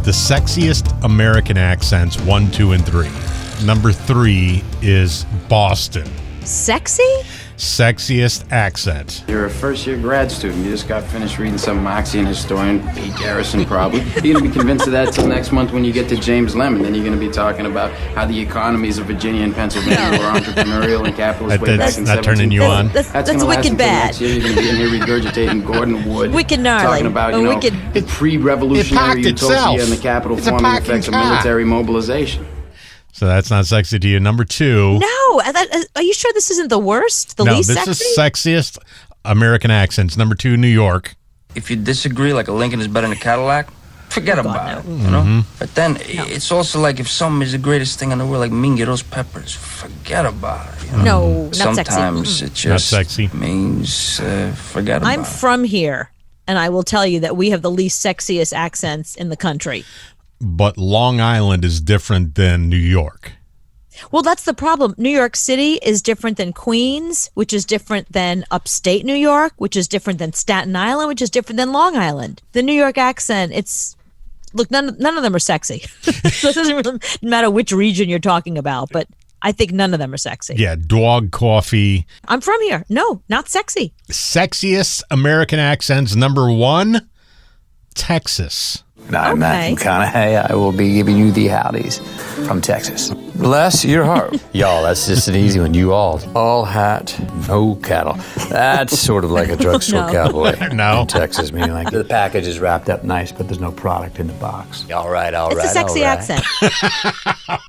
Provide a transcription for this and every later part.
the sexiest American accents, 1, 2, and 3. Number 3 is Boston. Sexy? Sexiest accent. You're a first-year grad student. You just got finished reading some Marxian historian, Pete Garrison, probably. You're going to be convinced of that till next month when you get to James Lemon. Then you're going to be talking about how the economies of Virginia and Pennsylvania were entrepreneurial and capitalist way back in That's not turning you on. That's gonna last wicked until bad. next year. You're going to be in here regurgitating Gordon Wood. Wicked gnarly. Talking about, you know, wicked. the pre-revolutionary It packed itself. utopia and the capital It's a forming packing effects of car. military mobilization. So that's not sexy to you. Number 2. No, are you sure this isn't the worst? The No, least this sexy? is sexiest American accents. Number 2, New York. If you disagree, like a Lincoln is better than a Cadillac, forget about it, you Mm-hmm. know? But then it's also like if something is the greatest thing in the world, like Mingitos peppers, forget about it. You know? No, not sexy. Sometimes it just sexy. means forget about I'm it. from here, and I will tell you that we have the least sexiest accents in the country. But Long Island is different than New York. Well, that's the problem. New York City is different than Queens, which is different than upstate New York, which is different than Staten Island, which is different than Long Island. The New York accent, look, none of them are sexy. So it doesn't really matter which region you're talking about, but I think none of them are sexy. Yeah, dog coffee. I'm from here. No, not sexy. Sexiest American accents, number 1, Texas. I'm Matt McConaughey. I will be giving you the howdies from Texas. Bless your heart. Y'all, that's just an easy one. You all hat, no cattle. That's sort of like a drugstore No. cowboy. No. In Texas, meaning like the package is wrapped up nice, but there's no product in the box. All right. It's a sexy accent.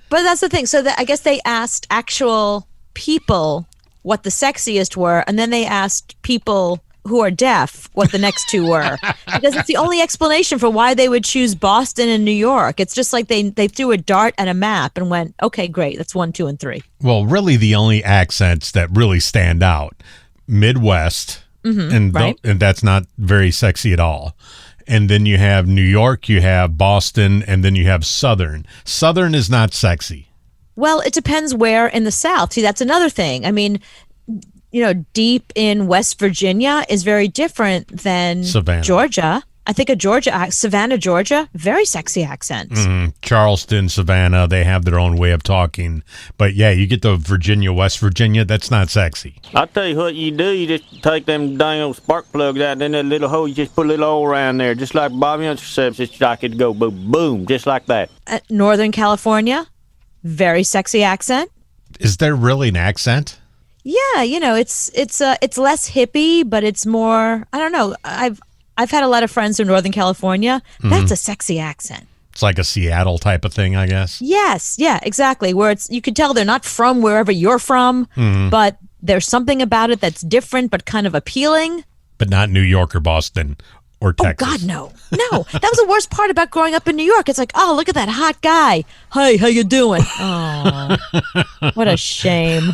But that's the thing. So I guess they asked actual people what the sexiest were, and then they asked people who are deaf what the next 2 were, because it's the only explanation for why they would choose Boston and New York. It's just like they threw a dart at a map and went, okay, great, that's 1, 2, and 3. Well, really the only accents that really stand out, Midwest, and right. and that's not very sexy at all. And then you have New York, you have Boston, and then you have Southern. Southern is not sexy. It depends where in the South. See, that's another thing. I mean, you know, deep in West Virginia is very different than Savannah. Georgia. I think Savannah, Georgia, very sexy accent. Charleston, Savannah, they have their own way of talking. But yeah, you get to Virginia, West Virginia, that's not sexy. I'll tell you what you do. You just take them dang old spark plugs out, and in that little hole, you just put a little oil around there, just like Bobby Unser says. It's like it go boom, boom, just like that. Northern California, very sexy accent. Is there really an accent? Yeah, you know, it's less hippie, but it's more, I don't know. I've had a lot of friends from Northern California. That's a sexy accent. It's like a Seattle type of thing, I guess. Yes, yeah, exactly. Where you could tell they're not from wherever you're from, but there's something about it that's different but kind of appealing. But not New York or Boston or Texas. Oh God, no. That was the worst part about growing up in New York. It's like, oh, look at that hot guy. Hey, how you doing? Oh, what a shame.